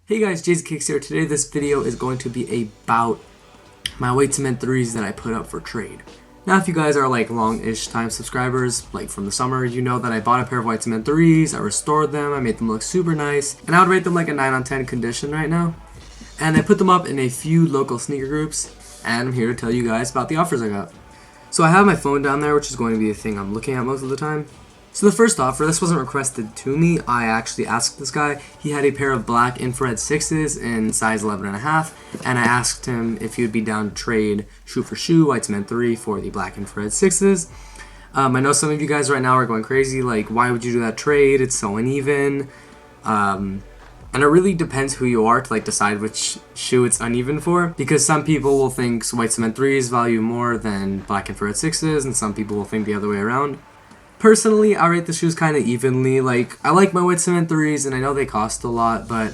Hey guys, Jason Kicks here. Today this video is going to be about my White Cement 3s that I put up for trade. Now if you guys are like long-ish time subscribers, like from the summer, you know that I bought a pair of White Cement 3s, I restored them, I made them look super nice, and I would rate them like a 9 on 10 condition right now. And I put them up in a few local sneaker groups, and I'm here to tell you guys about the offers I got. So I have my phone down there, which is going to be the thing I'm looking at most of the time. So the first offer, this wasn't requested to me, I actually asked this guy. He had a pair of black infrared 6s in size 11.5, and I asked him if he would be down to trade shoe for shoe, White Cement 3 for the black infrared 6s. I know some of you guys right now are going crazy, like, why would you do that trade? It's so uneven. And it really depends who you are to like decide which shoe it's uneven for, because some people will think White Cement 3s value more than black infrared 6s, and some people will think the other way around. Personally, I rate the shoes kind of evenly. Like, I like my White Cement 3s, and I know they cost a lot, but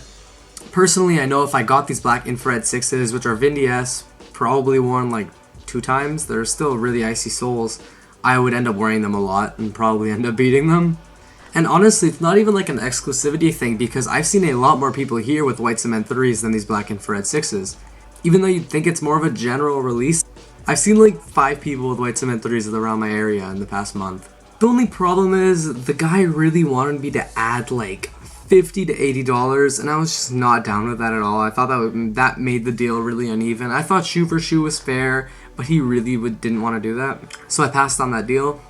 personally, I know if I got these black infrared 6s, which are Vindy S, probably worn like 2 times, they're still really icy soles, I would end up wearing them a lot and probably end up beating them. And honestly, it's not even like an exclusivity thing, because I've seen a lot more people here with White Cement 3s than these black infrared 6s. Even though you'd think it's more of a general release, I've seen like 5 people with White Cement 3s around my area in the past month. The only problem is, the guy really wanted me to add like $50 to $80, and I was just not down with that at all. I thought that made the deal really uneven. I thought shoe for shoe was fair, but he really didn't want to do that. So I passed on that deal.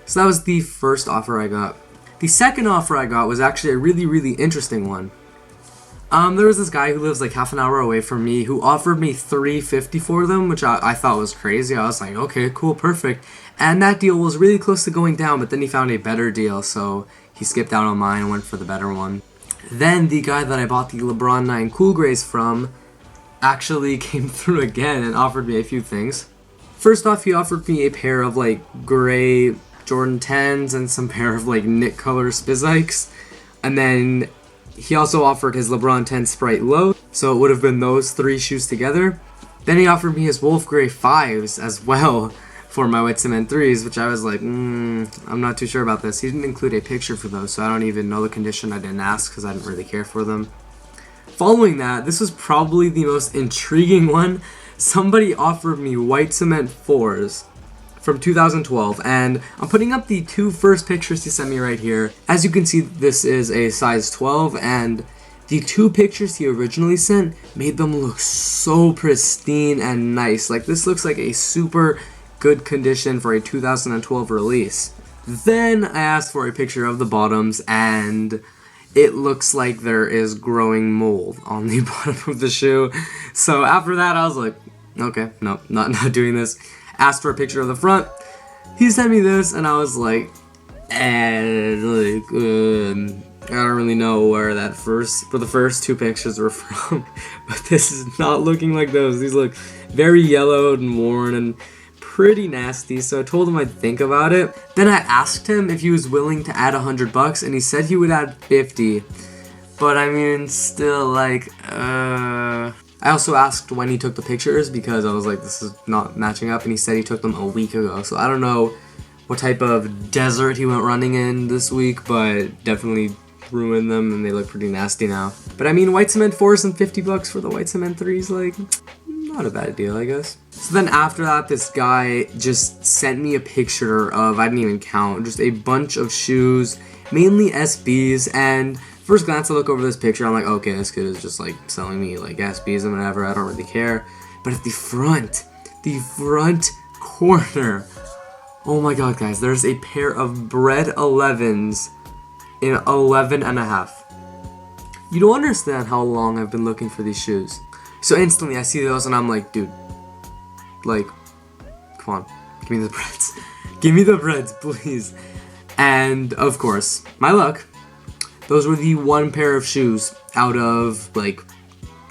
So that was the first offer I got. The second offer I got was actually a really interesting one. There was this guy who lives like half an hour away from me who offered me $350 for them, which I thought was crazy. I was like, okay, cool, perfect. And that deal was really close to going down, but then he found a better deal, so he skipped out on mine and went for the better one. Then the guy that I bought the LeBron 9 Cool Grays from actually came through again and offered me a few things. First off, he offered me a pair of like gray Jordan 10s and some pair of like Nick color Spizikes. And then he also offered his LeBron 10 Sprite Low, so it would have been those 3 shoes together. Then he offered me his Wolf Gray 5s as well for my White Cement 3s, which I was like, I'm not too sure about this. He didn't include a picture for those, so I don't even know the condition. I didn't ask because I didn't really care for them. Following that, this was probably the most intriguing one. Somebody offered me White Cement 4s from 2012, and I'm putting up the 2 first pictures he sent me right here. As you can see, this is a size 12, and the 2 pictures he originally sent made them look so pristine and nice. Like, this looks like a super good condition for a 2012 release. Then I asked for a picture of the bottoms, and it looks like there is growing mold on the bottom of the shoe. So after that, I was like, okay, no, not doing this. Asked for a picture of the front. He sent me this, and I was like, I don't really know where the first 2 pictures were from, but this is not looking like those. These look very yellowed and worn and pretty nasty, so I told him I'd think about it. Then I asked him if he was willing to add $100, and he said he would add $50. But I mean, still, like, I also asked when he took the pictures, because I was like, this is not matching up, and he said he took them a week ago, so I don't know what type of desert he went running in this week, but definitely ruined them, and they look pretty nasty now. But I mean, White Cement 4s and $50 for the White Cement 3s, like, not a bad deal, I guess. So then after that, this guy just sent me a picture of, I didn't even count, just a bunch of shoes, mainly SBs, and first glance I look over this picture, I'm like, okay, this kid is just like selling me like SBs and whatever, I don't really care. But at the front corner, oh my god guys, there's a pair of Bred 11s in 11.5. You don't understand how long I've been looking for these shoes. So instantly I see those and I'm like, dude, like, come on, give me the Breds. Give me the Breds, please. And of course, my luck, those were the 1 pair of shoes out of like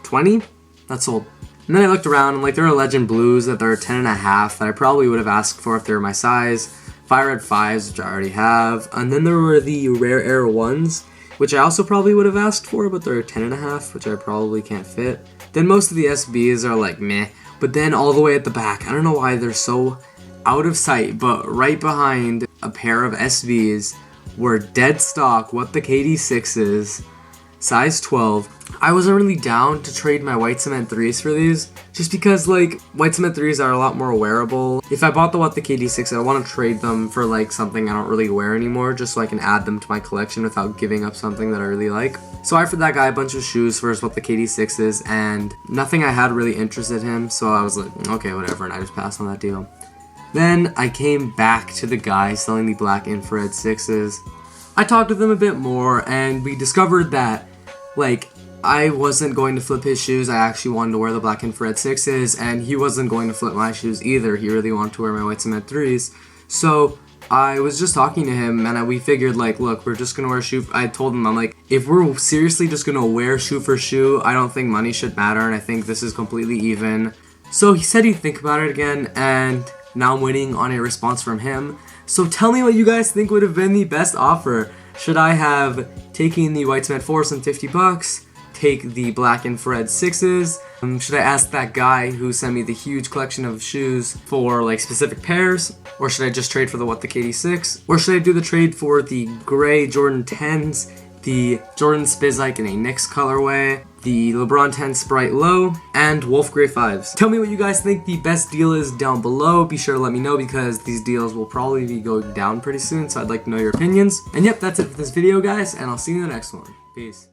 20 that sold. And then I looked around and like there are Legend Blues that they're 10.5 that I probably would have asked for if they were my size. Fire Red 5s, which I already have. And then there were the Rare Air 1s, which I also probably would have asked for, but they're 10.5, which I probably can't fit. Then most of the SBs are like meh, but then all the way at the back, I don't know why they're so out of sight, but right behind a pair of SBs were dead stock what the KD6s size 12. I wasn't really down to trade my white cement 3s for these, just because like white cement 3s are a lot more wearable. If I bought the KD6, I want to trade them for like something I don't really wear anymore, just so I can add them to my collection without giving up something that I really like. So I offered that guy a bunch of shoes for what the KD6s, and nothing I had really interested him, so I was like, okay, whatever, and I just passed on that deal. Then I came back to the guy selling the black infrared 6s. I talked to them a bit more, and we discovered that like I wasn't going to flip his shoes. I actually wanted to wear the black infrared 6s, and he wasn't going to flip my shoes either. He really wanted to wear my white cement 3s. So I was just talking to him, and we figured like, look, we're just gonna wear shoe. I told him, I'm like, if we're seriously just gonna wear shoe for shoe, I don't think money should matter, and I think this is completely even. So he said he'd think about it again, and now I'm waiting on a response from him. So tell me what you guys think would have been the best offer. Should I have taken the white cement 4s and $50? Take the black infrared 6s? Should I ask that guy who sent me the huge collection of shoes for like specific pairs? Or should I just trade for the KD6? Or should I do the trade for the gray Jordan 10s, the Jordan Spizike in a Knicks colorway, the LeBron 10 Sprite Low, and Wolf Gray 5s? Tell me what you guys think the best deal is down below. Be sure to let me know, because these deals will probably be going down pretty soon, so I'd like to know your opinions. And yep, that's it for this video, guys, and I'll see you in the next one. Peace.